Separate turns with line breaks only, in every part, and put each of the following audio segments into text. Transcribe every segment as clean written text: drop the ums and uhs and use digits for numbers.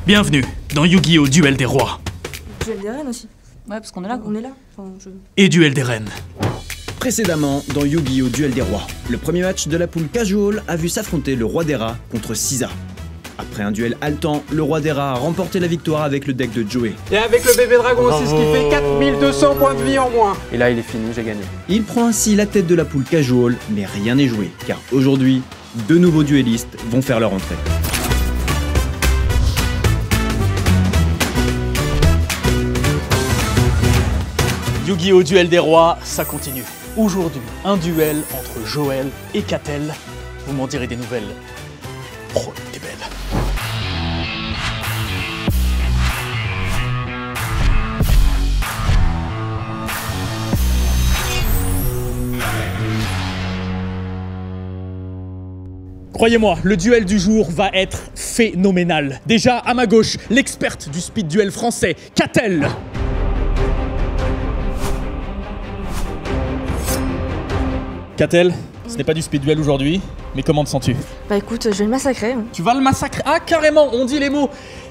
Bienvenue dans Yu-Gi-Oh! Duel des Rois.
Duel des Reines aussi.
Ouais, parce qu'on est là.
On est là. Enfin,
Et Duel des Reines.
Précédemment, dans Yu-Gi-Oh! Duel des Rois, le premier match de la poule Casual a vu s'affronter le Roi des Rats contre Sisa. Après un duel haletant, le Roi des Rats a remporté la victoire avec le deck de Joey.
Et avec le bébé dragon aussi, ce qui fait 4200 points de vie en moins. Et là, il est fini, j'ai gagné.
Il prend ainsi la tête de la poule Casual, mais rien n'est joué, car aujourd'hui, deux nouveaux duellistes vont faire leur entrée.
Yu-Gi-Oh! Duel des Rois, ça continue. Aujourd'hui, un duel entre Joël et Catel. Vous m'en direz des nouvelles. Oh, t'es belle. Croyez-moi, le duel du jour va être phénoménal. Déjà, à ma gauche, l'experte du speed duel français, Catel. Catel, ce n'est pas du speed duel aujourd'hui, mais comment te sens-tu?
Bah écoute, je vais le massacrer.
Tu vas le massacrer? Ah carrément, on dit les mots.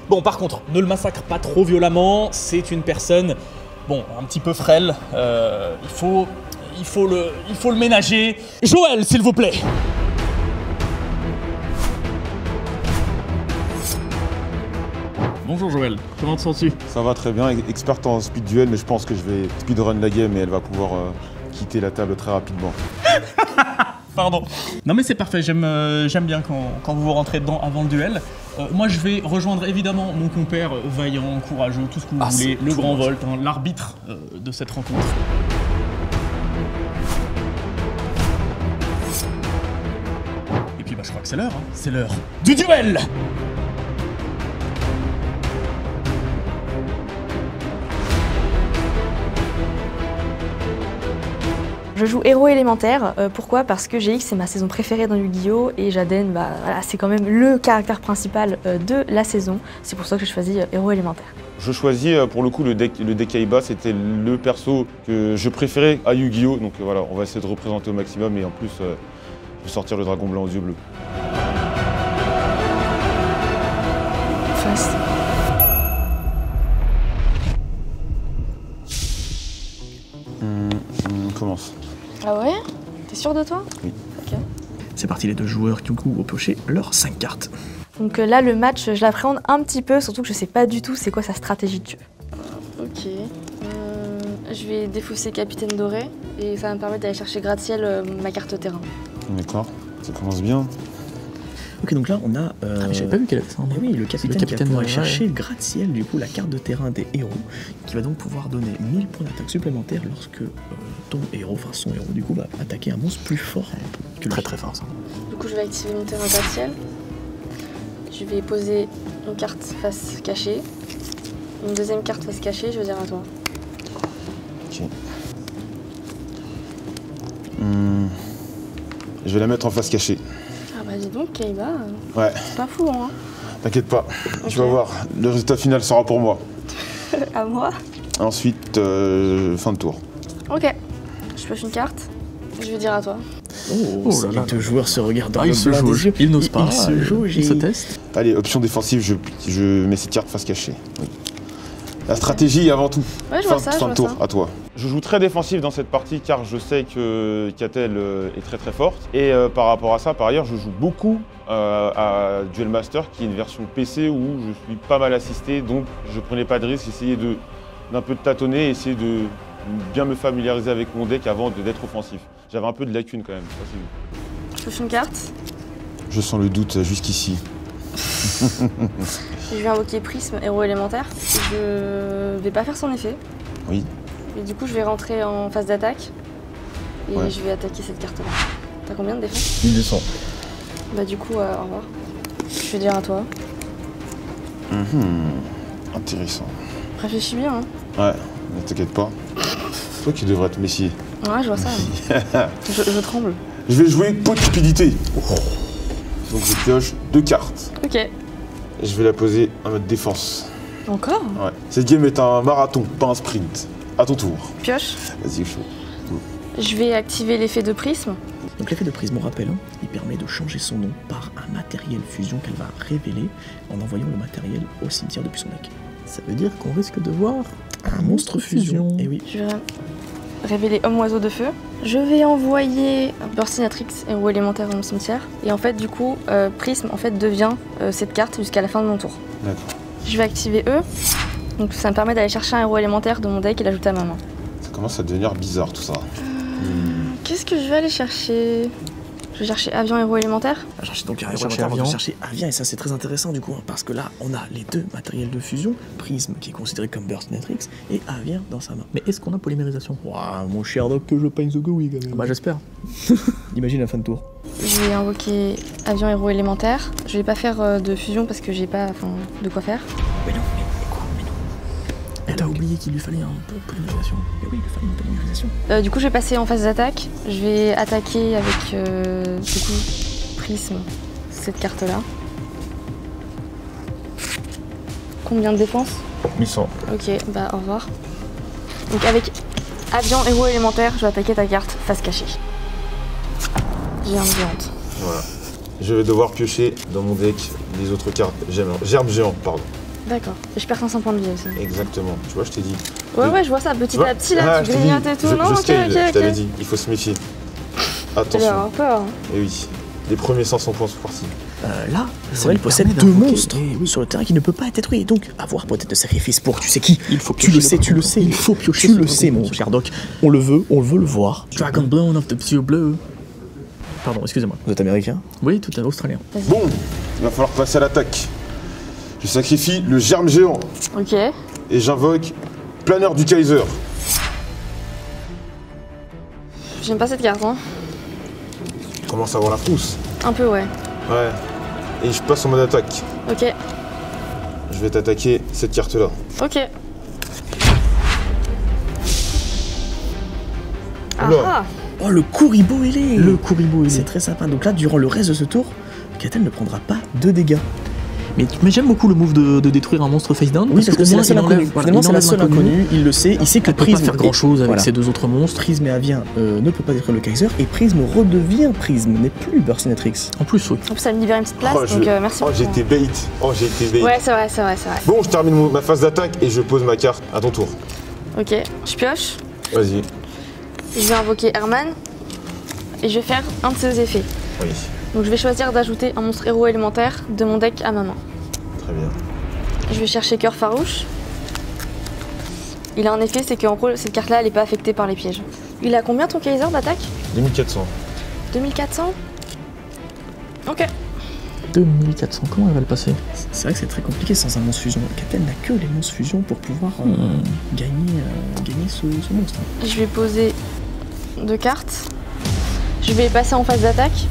Bon par contre, ne le massacre pas trop violemment, c'est une personne, bon, un petit peu frêle, il faut le ménager. Joël, s'il vous plaît. Bonjour Joël, comment te sens-tu?
Ça va très bien, experte en speed duel, mais je pense que je vais speedrun la game et elle va pouvoir quitter la table très rapidement.
Pardon. Non mais c'est parfait, j'aime bien quand vous rentrez dedans avant le duel. Moi je vais rejoindre évidemment mon compère vaillant, courageux, tout ce que vous voulez, le grand Volt, hein, l'arbitre de cette rencontre. Et puis bah je crois que c'est l'heure, hein. C'est l'heure du duel.
Je joue héros élémentaire. Pourquoi? Parce que GX c'est ma saison préférée dans Yu-Gi-Oh! Et Jaden, bah, voilà, c'est quand même le caractère principal de la saison. C'est pour ça que j'ai choisi héros élémentaire.
Je choisis pour le coup le deck Kaiba, c'était le perso que je préférais à Yu-Gi-Oh! Donc voilà, on va essayer de représenter au maximum et en plus je vais sortir le dragon blanc aux yeux bleus.
Face.
On commence.
Ah ouais? T'es sûr de toi?
Oui.
Ok.
C'est parti, les deux joueurs qui ont pioché leurs 5 cartes.
Donc là le match, je l'appréhende un petit peu, surtout que je sais pas du tout c'est quoi sa stratégie de jeu.
Ok. Je vais défausser Capitaine Doré et ça va me permettre d'aller chercher gratte-ciel ma carte terrain.
D'accord, ça commence bien.
Ok, donc là on a.
Ah mais j'avais pas vu qu'elle avait ça.
Oui, le capitaine qui va
va
aller chercher gratte-ciel, du coup la carte de terrain des héros, qui va donc pouvoir donner 1000 points d'attaque supplémentaires lorsque ton héros, enfin son héros du coup, va attaquer un monstre plus fort que lui.
Très fort ça.
Du coup je vais activer mon terrain gratte-ciel. Je vais poser une carte face cachée. Une deuxième carte face cachée, je veux dire à toi.
Ok. Je vais la mettre en face cachée.
Ah bah dis donc Kaiba,
Ouais,
c'est pas fou hein.
t'inquiète pas,
Ok.
tu vas voir, le résultat final sera pour moi.
À moi.
Ensuite, fin de tour.
Ok. Je pioche une carte. Je vais dire à toi.
Oh là là, les deux joueurs se regardent dans
Ah,
le
ils se
blanc des
jaugent,
yeux.
ils n'osent pas,
Ils se jaugent,
ils se testent.
Allez, option défensive, je mets cette carte face cachée. Oui. La stratégie avant tout.
Ouais, je vois ça, je
fin de
vois
tour,
ça.
à toi. Je joue très défensif dans cette partie car je sais que Catel est très forte. Et par rapport à ça, par ailleurs, je joue beaucoup à Duel Master, qui est une version PC où je suis pas mal assisté, donc je prenais pas de risque, j'essayais d'un peu de tâtonner, essayer de bien me familiariser avec mon deck avant d'être offensif. J'avais un peu de lacunes quand même. Ça, c'est vu.
Je pioche une carte.
Je sens le doute jusqu'ici.
Je vais invoquer Prisme, héros élémentaire. Je vais pas faire son effet.
Oui.
Et du coup, je vais rentrer en phase d'attaque. Et
Ouais.
je vais attaquer cette carte-là. T'as combien de défense?
1200.
Bah du coup, au revoir. Je vais dire à toi.
Intéressant.
Réfléchis bien, hein.
Ouais, ne t'inquiète pas. Toi qui devrais te méfier.
Ouais, je vois ça. je tremble.
Je vais jouer pot de cupidité. Donc je pioche 2 cartes.
Ok.
Et je vais la poser en mode défense.
Encore?
Ouais. Cette game est un marathon, pas un sprint. À ton tour.
Pioche.
Vas-y, chaud.
Je vais activer l'effet de prisme.
Donc l'effet de prisme, on rappelle, hein, il permet de changer son nom par un matériel fusion qu'elle va révéler en envoyant le matériel au cimetière depuis son deck. Ça veut dire qu'on risque de voir un monstre fusion. Et oui.
Je vais révéler Homme Oiseau de Feu. Je vais envoyer Burstinatrix, héros élémentaire dans mon cimetière. Et en fait, du coup, Prisme en fait, devient cette carte jusqu'à la fin de mon tour.
D'accord.
Je vais activer E. Donc ça me permet d'aller chercher un héros élémentaire de mon deck et l'ajouter à ma main.
Ça commence à devenir bizarre tout ça.
Qu'est-ce que je vais aller chercher? Je vais chercher Avian héros élémentaire.
On va chercher donc un héros élémentaire, on va chercher Avian, et ça c'est très intéressant du coup, hein, parce que là on a les deux matériels de fusion, Prisme qui est considéré comme Burstinatrix et Avian dans sa main.
Mais est-ce qu'on a polymérisation?
Waouh, mon cher Doc, que je paye the go, oui quand même.
Bah j'espère.
Imagine la fin de tour.
Je vais invoquer Avian héros élémentaire. Je vais pas faire de fusion parce que j'ai pas de quoi faire.
Mais non, mais non. Elle a oublié qu'il lui fallait un peu de polymérisation. Mais oui, il lui fallait une polymérisation.
Du coup, je vais passer en phase d'attaque. Je vais attaquer avec du coup Prisme, cette carte-là. Combien de défense?
1100.
Ok, bah au revoir. Donc avec Avian héros élémentaire, je vais attaquer ta carte face cachée. Germe géante.
Voilà. Je vais devoir piocher dans mon deck les autres cartes. Germe géant, pardon.
D'accord. Et je perds 500 points de vie aussi.
Exactement. Tu vois, je t'ai dit.
Ouais, je vois ça petit à petit là, tu grignotes et tout. Non, ok.
Je t'avais dit, il faut se méfier. Attention.
J'ai avoir peur.
Et oui. Les premiers 500 points sont partis.
Là, elle possède deux monstres sur le terrain qui ne peut pas être détruit. Donc, avoir peut-être de sacrifice pour tu sais qui.
Il faut
tu le sais. Il faut piocher. Tu le sais, mon cher Doc. On le veut le voir.
Dragon Blown of the Pure Blue. Pardon, excusez-moi.
Vous êtes américain?
Oui, tout à australien.
Bon, il va falloir passer à l'attaque. Je sacrifie le germe géant.
Ok.
Et j'invoque Planeur du Kaiser.
J'aime pas cette carte, hein.
Je commence à avoir la frousse.
Un peu, ouais.
Ouais. Et je passe en mode attaque.
Ok.
Je vais t'attaquer cette carte-là.
Ok.
Oula.
Ah.
Oh, le Kuribo ailé.
Le Kuribo ailé.
C'est très sympa. Donc là, durant le reste de ce tour, Katel ne prendra pas de dégâts.
Mais j'aime beaucoup le move de détruire un monstre face down.
Oui, parce que c'est la seule inconnue. Finalement, c'est la seule inconnue. Il le sait. Il sait que
Prisme peut pas faire grand chose avec ces deux autres monstres.
Prisme et Avian ne peut pas détruire le Kaiser. Et Prisme redevient Prisme, n'est plus Burstinatrix.
En plus, oui.
En plus, ça me libère une petite place, donc merci.
Oh, j'ai été bait.
Ouais, c'est vrai.
Bon, je termine ma phase d'attaque et je pose ma carte à ton tour.
Ok, je pioche.
Vas-y.
Je vais invoquer Herman. Et je vais faire un de ses effets.
Oui.
Donc je vais choisir d'ajouter un monstre héros élémentaire de mon deck à ma main.
Très bien.
Je vais chercher Cœur Farouche. Il a un effet, c'est qu'en gros, cette carte-là, elle n'est pas affectée par les pièges. Il a combien ton Kaiser d'attaque?
2400.
2400? Ok.
2400, comment elle va le passer?
C'est vrai que c'est très compliqué sans un monstre fusion. Katel n'a que les monstres fusion pour pouvoir gagner ce monstre.
Je vais poser 2 cartes. Je vais passer en phase d'attaque.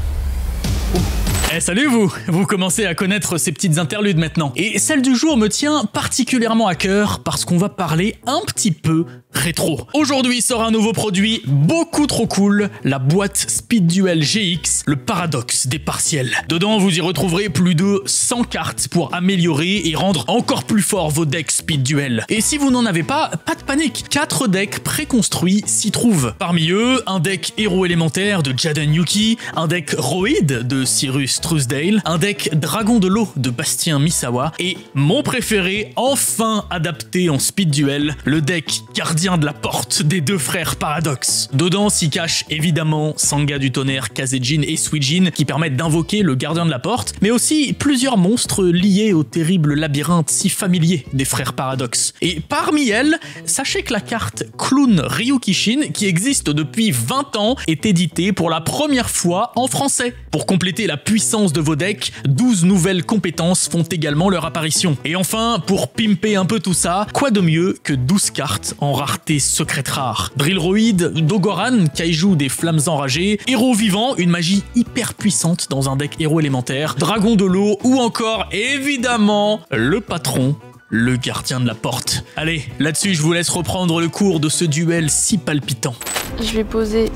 Eh salut vous! Vous commencez à connaître ces petites interludes maintenant. Et celle du jour me tient particulièrement à cœur parce qu'on va parler un petit peu rétro. Aujourd'hui sort un nouveau produit beaucoup trop cool, la boîte Speed Duel GX, le paradoxe des partiels. Dedans vous y retrouverez plus de 100 cartes pour améliorer et rendre encore plus fort vos decks Speed Duel. Et si vous n'en avez pas de panique, 4 decks préconstruits s'y trouvent. Parmi eux, un deck héros élémentaire de Jaden Yuki, un deck Roid de Cyrus Truesdale, un deck Dragon de l'eau de Bastien Misawa et mon préféré, enfin adapté en Speed Duel, le deck Gardien de la porte des deux frères Paradox. Dedans s'y cachent évidemment Sangha du tonnerre, Kazejin et Suijin qui permettent d'invoquer le gardien de la porte, mais aussi plusieurs monstres liés au terrible labyrinthe si familier des frères Paradox. Et parmi elles, sachez que la carte Clown Ryukishin, qui existe depuis 20 ans, est éditée pour la première fois en français. Pour compléter la puissance de vos decks, 12 nouvelles compétences font également leur apparition. Et enfin, pour pimper un peu tout ça, quoi de mieux que 12 cartes en rareté secrète rare. Drillroid, Dogoran, Kaiju des flammes enragées, Héros vivant, une magie hyper puissante dans un deck héros élémentaire, Dragon de l'eau ou encore, évidemment, le patron, le gardien de la porte. Allez, là-dessus je vous laisse reprendre le cours de ce duel si palpitant.
Je vais poser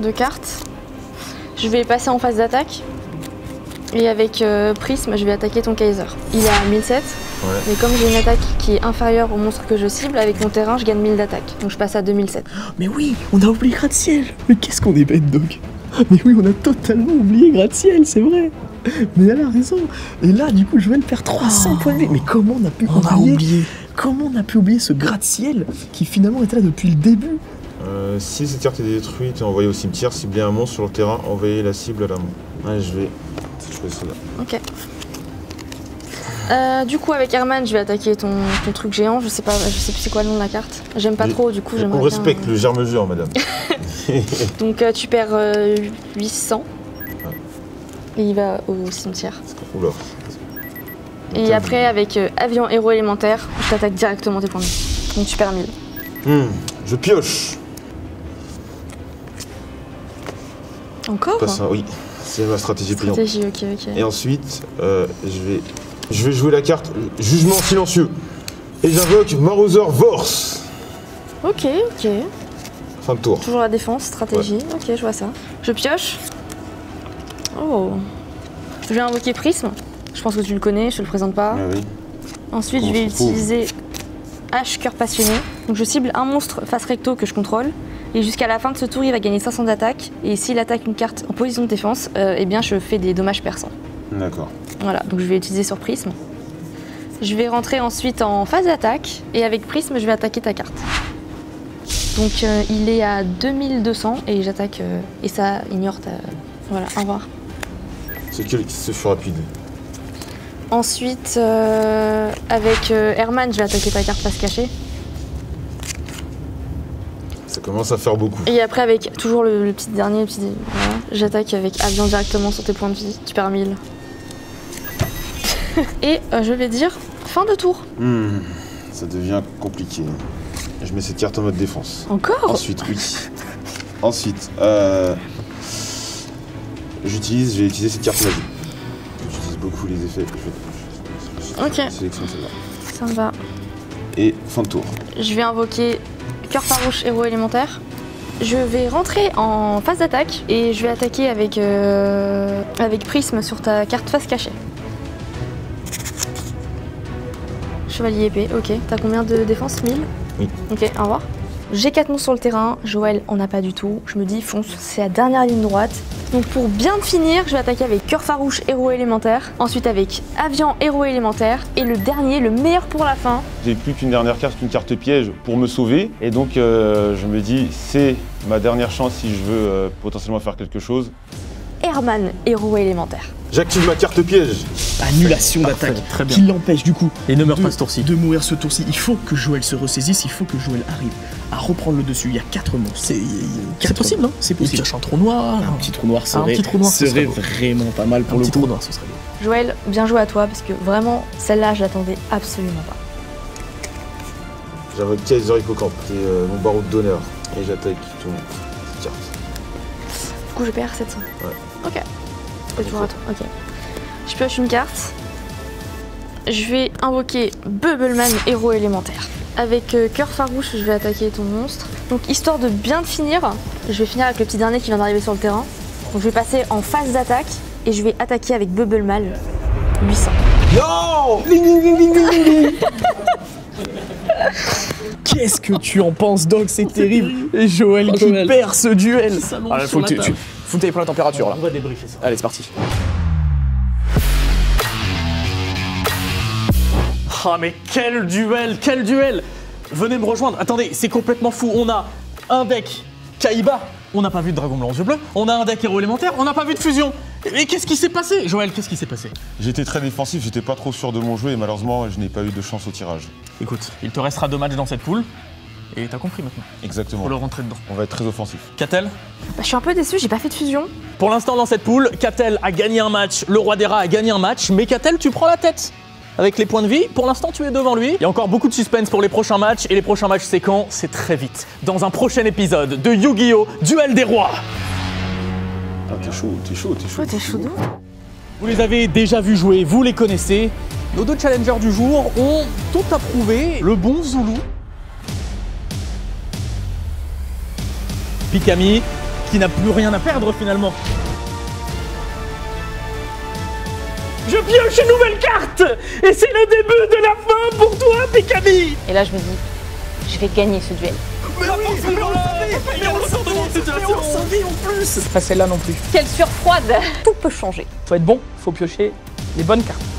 2 cartes. Je vais passer en phase d'attaque. Et avec Prisme, je vais attaquer ton Kaiser. Il est à 1007.
Ouais.
Mais comme j'ai une attaque qui est inférieure au monstre que je cible, avec mon terrain, je gagne 1000 d'attaque. Donc je passe à 2007.
Mais oui, on a oublié gratte-ciel. Mais qu'est-ce qu'on est bête, Doc. Mais oui, on a totalement oublié gratte-ciel, c'est vrai. Mais elle a raison. Et là, du coup, Joël perd 300 points de vie. Mais comment on a pu oublier Comment on a pu oublier ce gratte-ciel qui finalement était là depuis le début?
Si cette carte est détruite et envoyée au cimetière, ciblez un monstre sur le terrain, envoyez la cible à la main. Ouais, je vais choisir celle-là.
Ok. Du coup, avec Herman, je vais attaquer ton truc géant. Je sais plus c'est quoi le nom de la carte. J'aime pas trop, du coup, j'aimerais bien...
On respecte le germe-mesure, madame.
Donc, tu perds 800. Et il va au cimetière.
Oula.
Et après, avec avion héros élémentaire, je t'attaque directement tes points de vie. Donc, tu perds 1000.
Je pioche.
Encore
Oui, c'est ma stratégie pliante.
Ok.
Et ensuite, je vais jouer la carte Jugement silencieux. Et j'invoque Marauser Vorse.
Ok.
Fin de tour.
Toujours la défense, stratégie. Ouais. Ok, je vois ça. Je pioche. Oh. Je vais invoquer Prisme. Je pense que tu le connais, je te le présente pas.
Ah oui.
Ensuite, je vais utiliser H Cœur Passionné. Donc je cible un monstre face recto que je contrôle. Et jusqu'à la fin de ce tour, il va gagner 500 d'attaque. Et s'il attaque une carte en position de défense, eh bien je fais des dommages perçants.
D'accord.
Voilà, donc je vais utiliser sur Prisme. Je vais rentrer ensuite en phase d'attaque. Et avec Prisme, je vais attaquer ta carte. Donc il est à 2200 et j'attaque. Et ça ignore ta... Voilà, au revoir.
Ce fut rapide.
Ensuite, avec Herman, je vais attaquer ta carte face cachée.
Ça commence à faire beaucoup.
Et après, avec toujours le petit dernier, voilà, j'attaque avec avion directement sur tes points de vie. Tu perds 1000. Et je vais dire fin de tour.
Ça devient compliqué. Je mets cette carte en mode défense.
Encore?
Ensuite, oui. Ensuite, je vais utiliser cette carte magique. J'utilise beaucoup les effets.
Ok.
Sélectionne celle-là.
Ça me va.
Et fin de tour.
Je vais invoquer Cœur Farouche, héros élémentaire. Je vais rentrer en phase d'attaque et je vais attaquer avec Prisme sur ta carte face cachée. Chevalier épée, ok. T'as combien de défense? 1000?
Oui.
Ok, au revoir. J'ai 4 monstres sur le terrain, Joël en a pas du tout. Je me dis fonce, c'est la dernière ligne droite. Donc pour bien finir, je vais attaquer avec Cœur Farouche, héros élémentaire. Ensuite avec Avian, héros élémentaire. Et le dernier, le meilleur pour la fin.
J'ai plus qu'une dernière carte, une carte piège pour me sauver. Et donc je me dis, c'est ma dernière chance si je veux potentiellement faire quelque chose.
Herman, héros élémentaire.
J'active ma carte piège.
Annulation d'attaque qui l'empêche du coup
et ne meurt pas ce tour-ci.
De mourir ce tour-ci. Il faut que Joël se ressaisisse, il faut que Joël arrive à reprendre le dessus. Il y a 4 monstres.
C'est possible, hein? C'est possible.
Il cherche un trou noir. Un petit trou noir serait vraiment pas mal pour le coup. Un petit trou noir, ce serait beau.
Joël, bien joué à toi parce que vraiment, celle-là, je l'attendais absolument pas.
J'invoque Kaiser Hippocampe, c'est mon barreau d'honneur. Et j'attaque ton carte.
Du coup, je perds 700.
Ouais.
Ok. C'est toujours à toi. Ok. Je pioche une carte. Je vais invoquer Bubbleman, héros élémentaire. Avec Cœur Farouche, je vais attaquer ton monstre. Donc, histoire de bien finir, je vais finir avec le petit dernier qui vient d'arriver sur le terrain. Donc, je vais passer en phase d'attaque et je vais attaquer avec Bubbleman 800.
Non!
Qu'est-ce que tu en penses, Doc? C'est terrible. Et Joël qui perd ce duel. Faut que tu ailles prendre la température là.
On va débriefer ça.
Allez, c'est parti.
Ah mais quel duel! Venez me rejoindre. Attendez, c'est complètement fou. On a un deck Kaiba. On n'a pas vu de dragon blanc aux yeux bleus. On a un deck héros élémentaire. On n'a pas vu de fusion. Et qu'est-ce qui s'est passé? Joël, qu'est-ce qui s'est passé?
J'étais très défensif, j'étais pas trop sûr de mon jeu et malheureusement je n'ai pas eu de chance au tirage.
Écoute, il te restera 2 matchs dans cette poule. Et t'as compris maintenant.
Exactement.
Faut le rentrer dedans.
On va être très offensif.
Catel?
Je suis un peu déçue, j'ai pas fait de fusion.
Pour l'instant dans cette poule, Catel a gagné un match, le roi des rats a gagné un match, mais Catel, tu prends la tête. Avec les points de vie, pour l'instant tu es devant lui. Il y a encore beaucoup de suspense pour les prochains matchs, et les prochains matchs c'est quand? C'est très vite. Dans un prochain épisode de Yu-Gi-Oh! Duel des rois.
Ah t'es chaud.
Oh, t'es chaud d'où?
Vous les avez déjà vus jouer, vous les connaissez. Nos 2 challengers du jour ont tout approuvé. Le bon Zoulou. Pikami, qui n'a plus rien à perdre finalement. Je pioche une nouvelle carte! Et c'est le début de la fin pour toi, Pikami!
Et là, je me dis, je vais gagner ce duel.
Mais oui, on le savait!
en vie en plus.
Pas celle-là non plus.
Quelle surfroide. Tout peut changer.
Faut être bon, faut piocher les bonnes cartes.